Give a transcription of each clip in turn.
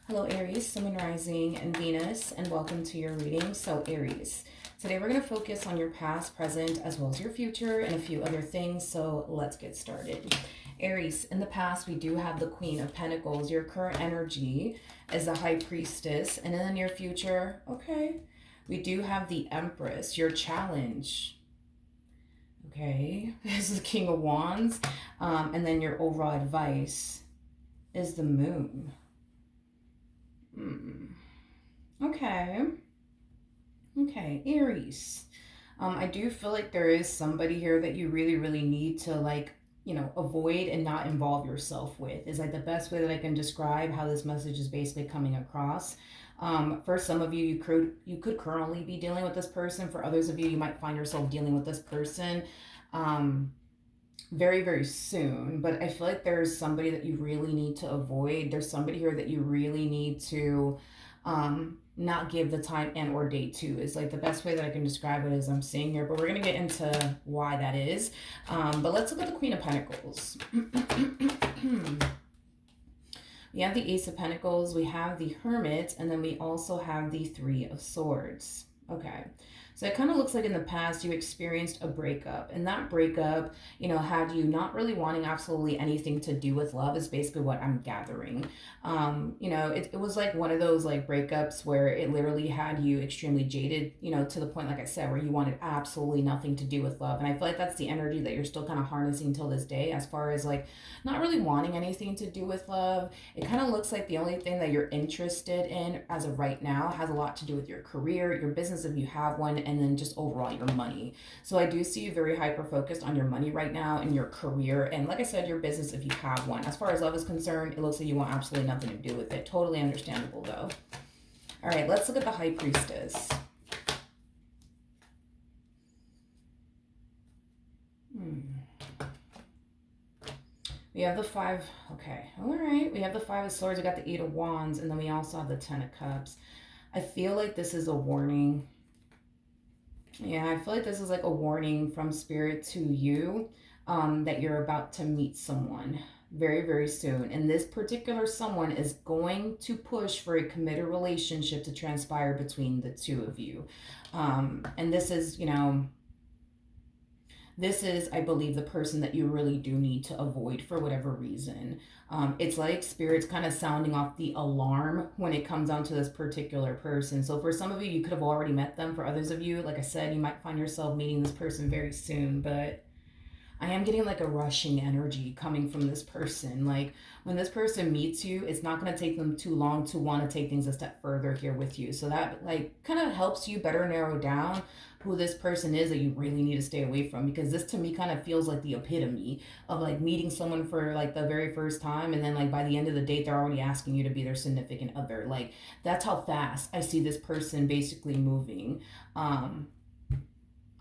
Hello, Aries, Sun, Moon, Rising, and Venus, and welcome to your reading. So, Aries, today we're going to focus on your past, present, as well as your future, and a few other things. So, let's get started. Aries, in the past, we do have the Queen of Pentacles. Your current energy is the High Priestess, and in the near future, okay, we do have the Empress, your challenge. Okay, this is the King of Wands, and then your overall advice is the Moon. Okay. Okay, Aries. I do feel like there is somebody here that you really, really need to avoid and not involve yourself with. Is like the best way that I can describe how this message is basically coming across. For some of you, you could currently be dealing with this person. For others of you, you might find yourself dealing with this person. Very, very soon. But I feel like there's somebody that you really need to avoid. There's somebody here that you really need to not give the time and or date to is like the best way that I can describe it as I'm seeing here. But we're going to get into why that is. But let's look at the Queen of Pentacles. We have the Ace of Pentacles, we have the Hermit, and then we also have the Three of Swords. Okay. So it kind of looks like in the past you experienced a breakup, and that breakup, had you not really wanting absolutely anything to do with love is basically what I'm gathering. It was like one of those like breakups where it literally had you extremely jaded, to the point, like I said, where you wanted absolutely nothing to do with love. And I feel like that's the energy that you're still kind of harnessing till this day, as far as like not really wanting anything to do with love. It kind of looks like the only thing that you're interested in as of right now has a lot to do with your career, your business if you have one, and then just overall your money. So I do see you very hyper focused on your money right now and your career, and like I said, your business if you have one. As far as love is concerned, it looks like you want absolutely nothing to do with it. Totally understandable though. All right, let's look at the High Priestess. We have the five, okay, all right. We have the Five of Swords, we got the Eight of Wands, and then we also have the Ten of Cups. I feel like this is a warning. Yeah, I feel like this is like a warning from Spirit to you, that you're about to meet someone very, very soon. And this particular someone is going to push for a committed relationship to transpire between the two of you. And this is, I believe, the person that you really do need to avoid for whatever reason. It's like Spirit's kind of sounding off the alarm when it comes down to this particular person. So for some of you, you could have already met them. For others of you, like I said, you might find yourself meeting this person very soon. But I am getting like a rushing energy coming from this person. Like when this person meets you, it's not going to take them too long to want to take things a step further here with you. So that like kind of helps you better narrow down who this person is that you really need to stay away from, because this to me kind of feels like the epitome of like meeting someone for like the very first time, and then like by the end of the date they're already asking you to be their significant other. Like that's how fast I see this person basically moving.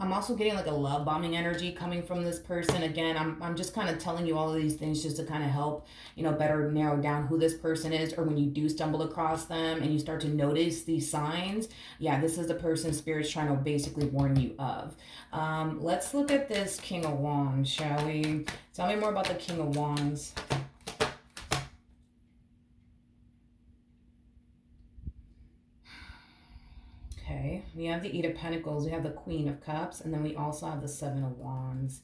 I'm also getting like a love bombing energy coming from this person. Again, I'm just kind of telling you all of these things just to kind of help, better narrow down who this person is, or when you do stumble across them and you start to notice these signs, yeah, this is the person Spirit's trying to basically warn you of. Let's look at this King of Wands, shall we? Tell me more about the King of Wands. Okay, we have the Eight of Pentacles, we have the Queen of Cups, and then we also have the Seven of Wands.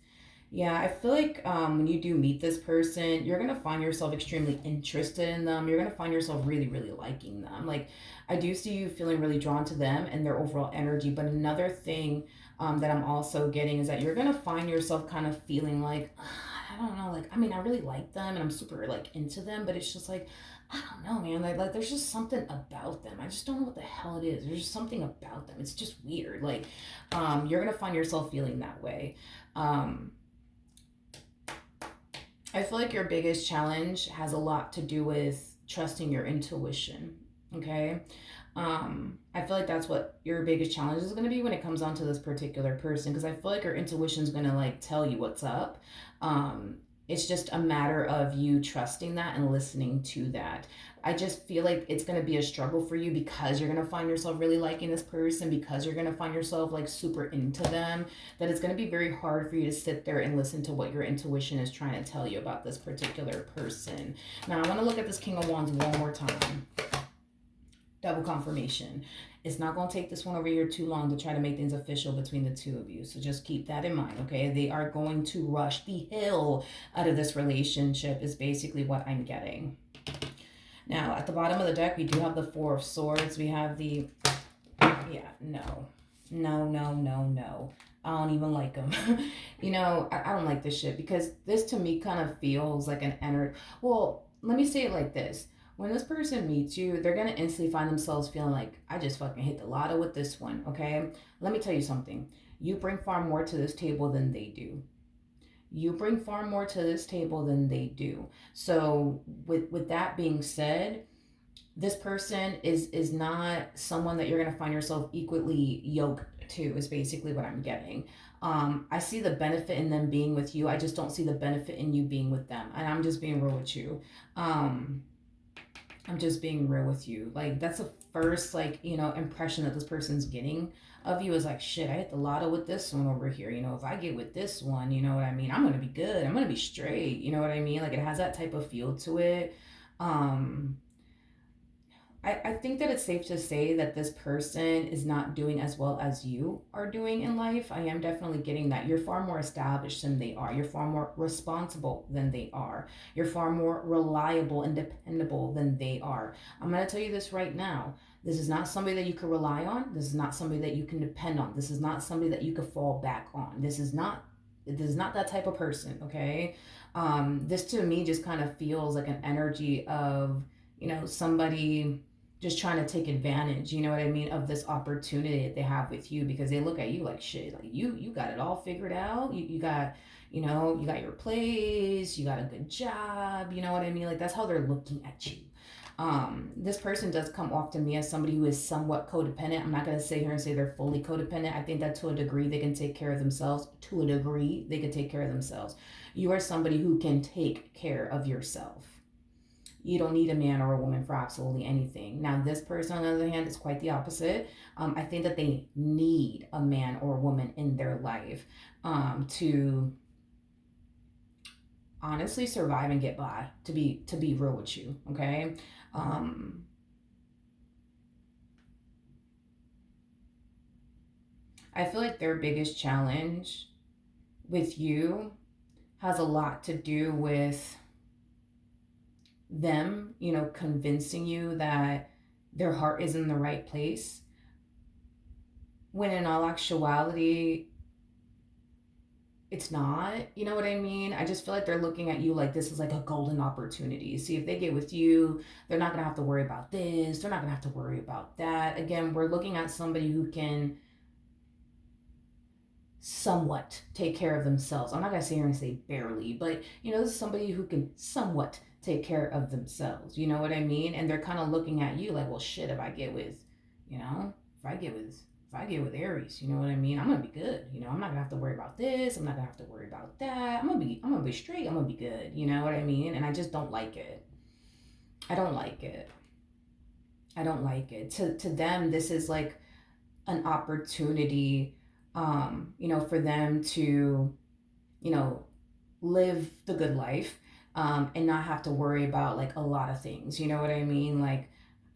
Yeah, I feel like when you do meet this person, you're going to find yourself extremely interested in them. You're going to find yourself really, really liking them. Like, I do see you feeling really drawn to them and their overall energy. But another thing that I'm also getting is that you're going to find yourself kind of feeling like, I don't know, like, I mean, I really like them and I'm super, like, into them. But it's just like, I don't know, man. Like there's just something about them. I just don't know what the hell it is. There's just something about them. It's just weird. Like, you're going to find yourself feeling that way. I feel like your biggest challenge has a lot to do with trusting your intuition, okay? I feel like that's what your biggest challenge is going to be when it comes down to this particular person, because I feel like your intuition is going to like tell you what's up. It's just a matter of you trusting that and listening to that. I just feel like it's going to be a struggle for you because you're going to find yourself really liking this person, because you're going to find yourself like super into them, that it's going to be very hard for you to sit there and listen to what your intuition is trying to tell you about this particular person. Now, I want to look at this King of Wands one more time. Double confirmation. It's not going to take this one over here too long to try to make things official between the two of you. So just keep that in mind, okay? They are going to rush the hell out of this relationship, is basically what I'm getting. Now, at the bottom of the deck, we do have the Four of Swords. We have the, yeah, no. No, no, no, no. I don't even like them. I don't like this shit because this to me kind of feels like an energy. Well, let me say it like this. When this person meets you, they're going to instantly find themselves feeling like, I just fucking hit the lotto with this one, okay? Let me tell you something. You bring far more to this table than they do. You bring far more to this table than they do. So, with that being said, this person is not someone that you're going to find yourself equally yoked to, is basically what I'm getting. I see the benefit in them being with you. I just don't see the benefit in you being with them, and I'm just being real with you. um I'm just being real with you. Like, that's the first, like, impression that this person's getting of you is like, shit, I hit the lotto with this one over here. If I get with this one, you know what I mean? I'm gonna be good. I'm gonna be straight. You know what I mean? Like, it has that type of feel to it. Um, I think that it's safe to say that this person is not doing as well as you are doing in life. I am definitely getting that. You're far more established than they are. You're far more responsible than they are. You're far more reliable and dependable than they are. I'm going to tell you this right now. This is not somebody that you can rely on. This is not somebody that you can depend on. This is not somebody that you can fall back on. This is not that type of person, okay? This to me just kind of feels like an energy of, somebody just trying to take advantage, you know what I mean, of this opportunity that they have with you, because they look at you like, shit, like you got it all figured out. You got, you got your place, you got a good job, you know what I mean? Like, that's how they're looking at you. This person does come off to me as somebody who is somewhat codependent. I'm not going to sit here and say they're fully codependent. I think that to a degree they can take care of themselves. To a degree they can take care of themselves. You are somebody who can take care of yourself. You don't need a man or a woman for absolutely anything. Now, this person, on the other hand, is quite the opposite. I think that they need a man or a woman in their life to honestly survive and get by. To be real with you, okay. Um, I feel like their biggest challenge with you has a lot to do with them, convincing you that their heart is in the right place, when in all actuality it's not. You know what I mean? I just feel like they're looking at you like this is like a golden opportunity. See, if they get with you, they're not gonna have to worry about this, they're not gonna have to worry about that. Again, we're looking at somebody who can somewhat take care of themselves. I'm not gonna sit here and say barely, but this is somebody who can somewhat take care of themselves. You know what I mean? And they're kind of looking at you like, well, shit. If I get with, if I get with, if I get with Aries, you know what I mean? I'm gonna be good. I'm not gonna have to worry about this. I'm not gonna have to worry about that. I'm gonna be straight. I'm gonna be good. You know what I mean? And I just don't like it. I don't like it. I don't like it. To them, this is like an opportunity, for them to, you know, live the good life, and not have to worry about like a lot of things. You know what I mean? Like,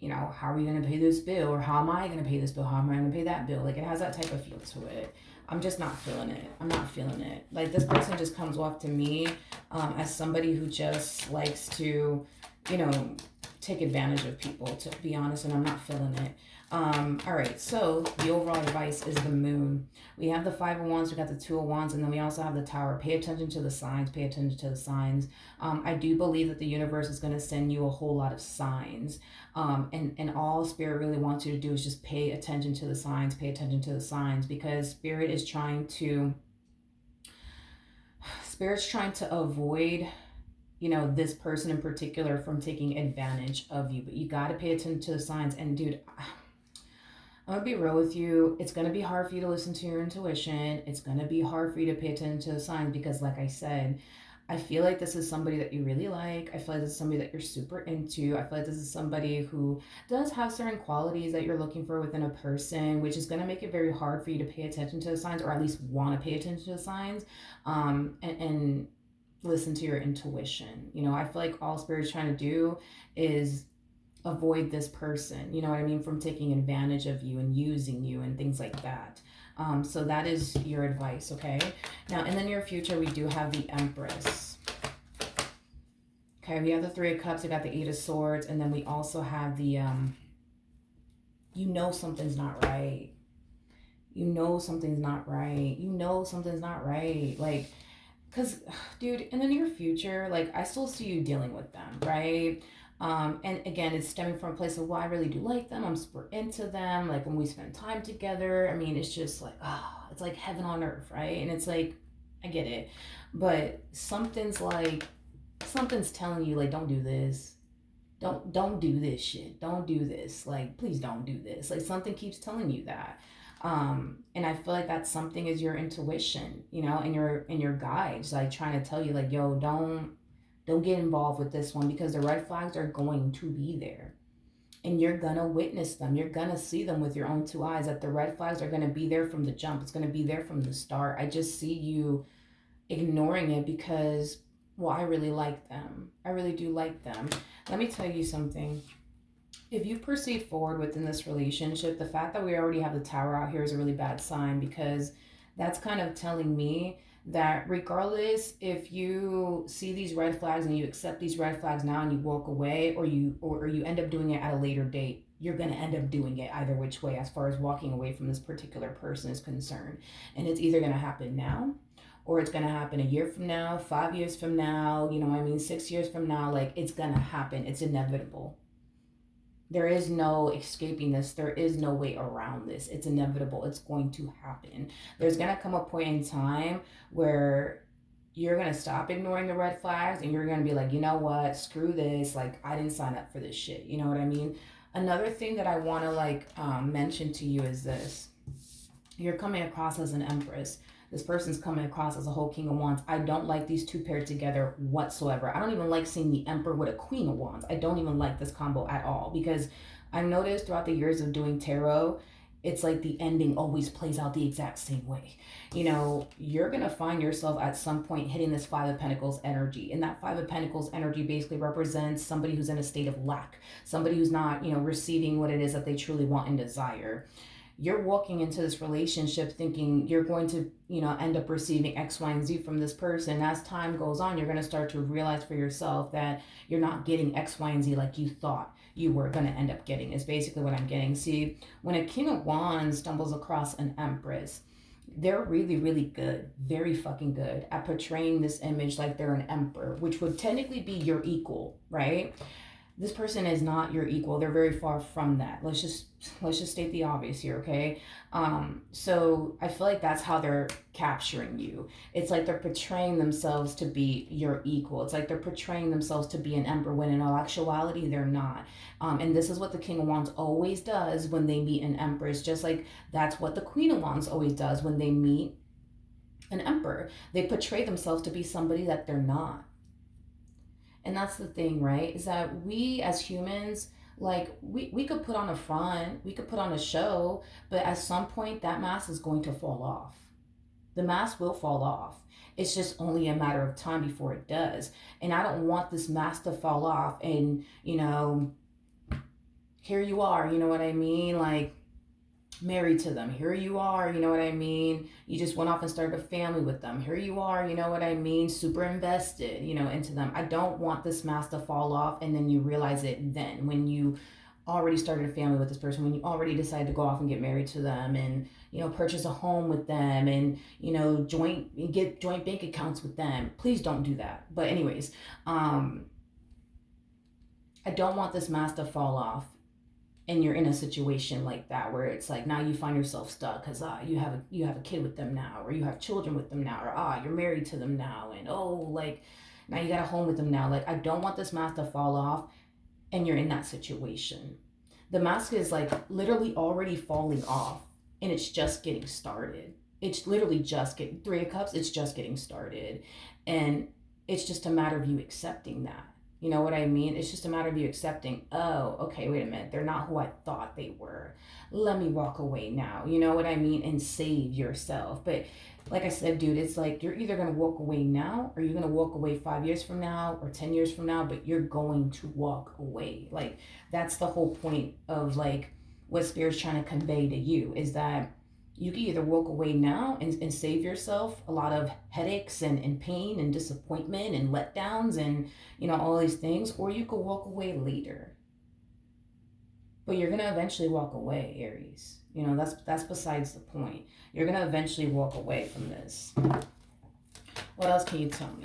how are we going to pay this bill? Or how am I going to pay this bill? How am I going to pay that bill? Like, it has that type of feel to it. I'm just not feeling it. I'm not feeling it. Like, this person just comes off to me as somebody who just likes to, you know, take advantage of people, to be honest, and I'm not feeling it. All right, so the overall advice is the moon. We have the Five of Wands, we got the Two of Wands, and then we also have the Tower. Pay attention to the signs, pay attention to the signs. I do believe that the universe is going to send you a whole lot of signs. And all Spirit really wants you to do is just pay attention to the signs, pay attention to the signs, because Spirit's trying to avoid, this person in particular from taking advantage of you. But you got to pay attention to the signs. And dude, I'm gonna be real with you. It's gonna be hard for you to listen to your intuition. It's gonna be hard for you to pay attention to the signs because, like I said, I feel like this is somebody that you really like. I feel like this is somebody that you're super into. I feel like this is somebody who does have certain qualities that you're looking for within a person, which is gonna make it very hard for you to pay attention to the signs, or at least want to pay attention to the signs, and listen to your intuition. I feel like all Spirit's trying to do is avoid this person, you know what I mean, from taking advantage of you and using you and things like that. So that is your advice, okay? Now, in the near future, we do have the Empress. Okay, we have the Three of Cups, we got the Eight of Swords, and then we also have the, you know something's not right. You know something's not right. You know something's not right. Like, because, dude, in the near future, like, I still see you dealing with them, right? And again, it's stemming from a place of, well, I really do like them. I'm super into them. Like, when we spend time together, I mean, it's just like, ah, it's like heaven on earth, right? And it's like, I get it. But something's telling you, like, don't do this. Don't do this shit. Don't do this. Like, please don't do this. Like, something keeps telling you that. And I feel like that something is your intuition, you know, and your guides, like, trying to tell you, like, yo, don't get involved with this one, because the red flags are going to be there. And you're gonna witness them. You're gonna see them with your own two eyes, that the red flags are gonna be there from the jump. It's gonna be there from the start. I just see you ignoring it because, well, I really like them. I really do like them. Let me tell you something. If you proceed forward within this relationship, the fact that we already have the Tower out here is a really bad sign, because that's kind of telling me that regardless if you see these red flags and you accept these red flags now and you walk away, or you end up doing it at a later date, you're going to end up doing it either which way as far as walking away from this particular person is concerned. And it's either going to happen now, or it's going to happen a year from now, 5 years from now, you know what I mean, 6 years from now. Like, it's going to happen. It's inevitable. There is no escaping this. There is no way around this. It's inevitable. It's going to happen. There's going to come a point in time where you're going to stop ignoring the red flags and you're going to be like, you know what? Screw this. Like, I didn't sign up for this shit. You know what I mean? Another thing that I want to, like, mention to you is this. You're coming across as an Empress. This person's coming across as a whole King of Wands. I don't like these two paired together whatsoever. I don't even like seeing the Emperor with a Queen of Wands. I don't even like this combo at all, because I've noticed throughout the years of doing tarot, it's like the ending always plays out the exact same way. You know, you're going to find yourself at some point hitting this Five of Pentacles energy. And that Five of Pentacles energy basically represents somebody who's in a state of lack, somebody who's not, you know, receiving what it is that they truly want and desire. You're walking into this relationship thinking you're going to, you know, end up receiving X, Y, and Z from this person. As time goes on, you're going to start to realize for yourself that you're not getting X, Y, and Z like you thought you were going to end up getting, is basically what I'm getting. See, when a King of Wands stumbles across an Empress, they're really, really good, very fucking good at portraying this image like they're an emperor, which would technically be your equal, right? This person is not your equal. They're very far from that. Let's just state the obvious here, okay? So I feel like that's how they're capturing you. It's like they're portraying themselves to be your equal. It's like they're portraying themselves to be an emperor, when in all actuality they're not. And this is what the King of Wands always does when they meet an empress, just like that's what the Queen of Wands always does when they meet an emperor. They portray themselves to be somebody that they're not. And that's the thing, right? Is that we as humans, like, we could put on a front, we could put on a show, but at some point that mask is going to fall off. The mask will fall off. It's just only a matter of time before it does. And I don't want this mask to fall off and, you know, here you are, you know what I mean? Like, married to them. Here you are, you know what I mean? You just went off and started a family with them. Here you are, you know what I mean? Super invested, you know, into them. I don't want this mask to fall off and then you realize it then, when you already started a family with this person, when you already decided to go off and get married to them and, you know, purchase a home with them and, you know, get joint bank accounts with them. Please don't do that. But anyways, I don't want this mask to fall off and you're in a situation like that where it's like now you find yourself stuck because you have a kid with them now, or you have children with them now, or you're married to them now, and like now you got a home with them now. Like, I don't want this mask to fall off and you're in that situation. The mask is like literally already falling off and it's just getting started. It's literally just getting Three of Cups. It's just getting started, and it's just a matter of you accepting that. You know what I mean? It's just a matter of you accepting, oh, okay, wait a minute. They're not who I thought they were. Let me walk away now. You know what I mean? And save yourself. But like I said, dude, it's like you're either going to walk away now or you're going to walk away 5 years from now or 10 years from now, but you're going to walk away. Like, that's the whole point of like what Spirit's trying to convey to you is that you can either walk away now and save yourself a lot of headaches and pain and disappointment and letdowns and all these things, or you could walk away later. But you're gonna eventually walk away, Aries. That's besides the point. You're gonna eventually walk away from this. What else can you tell me?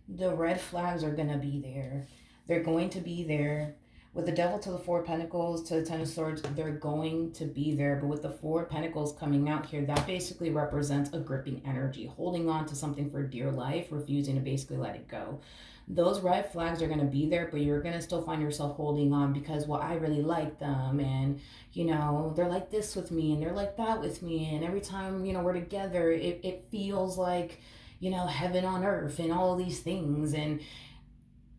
The red flags are gonna be there. They're going to be there. With the devil to the four of pentacles to the ten of swords, they're going to be there. But with the four of pentacles coming out here, that basically represents a gripping energy, holding on to something for dear life, refusing to basically let it go. Those red flags are going to be there, but you're going to still find yourself holding on because, well, I really like them. And, they're like this with me and they're like that with me. And every time, we're together, it feels like, heaven on earth and all of these things. And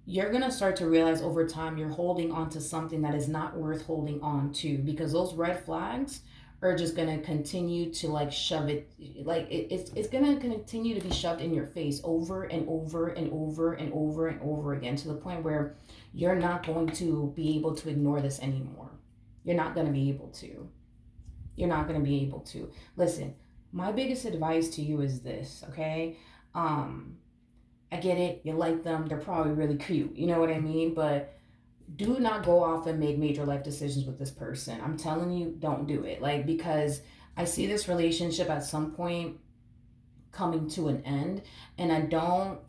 you're going to start to realize over time you're holding on to something that is not worth holding on to, because those red flags are just going to continue to like shove it, like it's going to continue to be shoved in your face over and over and over and over and over again, to the point where you're not going to be able to ignore this anymore. You're not going to be able to. You're not going to be able to. Listen, my biggest advice to you is this, okay? I get it. You like them. They're probably really cute. You know what I mean? But do not go off and make major life decisions with this person. I'm telling you, don't do it. Like, because I see this relationship at some point coming to an end, and I don't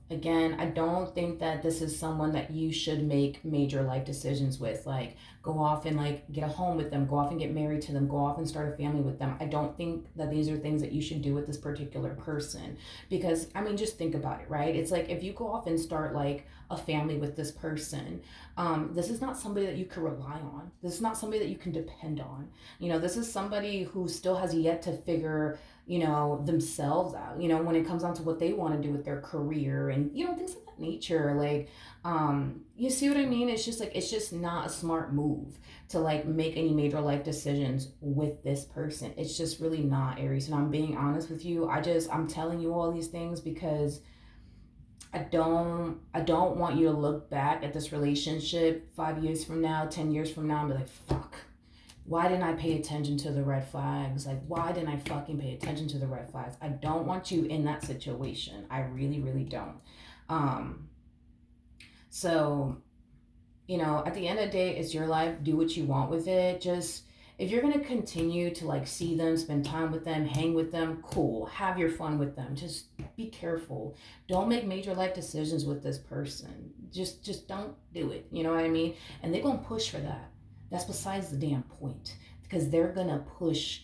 think that this is someone that you should make major life decisions with. Like, go off and like get a home with them, go off and get married to them, go off and start a family with them. I don't think that these are things that you should do with this particular person, because I mean, just think about it, right? It's like if you go off and start like a family with this person, this is not somebody that you can rely on. This is not somebody that you can depend on. This is somebody who still has yet to figure themselves out, when it comes down to what they want to do with their career and, things of that nature. Like, you see what I mean? It's just like, it's just not a smart move to like make any major life decisions with this person. It's just really not, Aries. And I'm being honest with you. I'm telling you all these things because I don't want you to look back at this relationship 5 years from now, 10 years from now and be like, fuck, why didn't I pay attention to the red flags? Like, why didn't I fucking pay attention to the red flags? I don't want you in that situation. I really, really don't. Um, so, at the end of the day, it's your life. Do what you want with it. Just, if you're going to continue to like see them, spend time with them, hang with them, cool. Have your fun with them. Just be careful. Don't make major life decisions with this person. Just don't do it. You know what I mean? And they're going to push for that. That's besides the damn point, because they're going to push,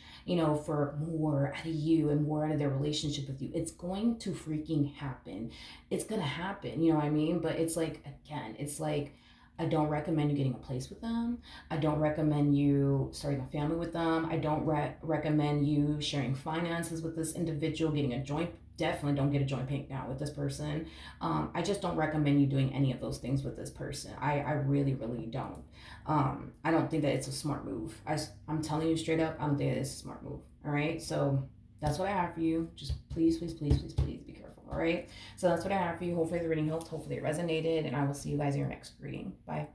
for more out of you and more out of their relationship with you. It's going to freaking happen. It's going to happen. You know what I mean? But it's like, again, it's like, I don't recommend you getting a place with them. I don't recommend you starting a family with them. I don't recommend you sharing finances with this individual, getting a joint. Definitely don't get a joint bank account with this person. I just don't recommend you doing any of those things with this person. I really, really don't. I don't think that it's a smart move. I'm telling you straight up, I don't think it's a smart move. All right. So that's what I have for you. Just please, please, please, please, please be careful. All right. So that's what I have for you. Hopefully the reading helped. Hopefully it resonated. And I will see you guys in your next reading. Bye.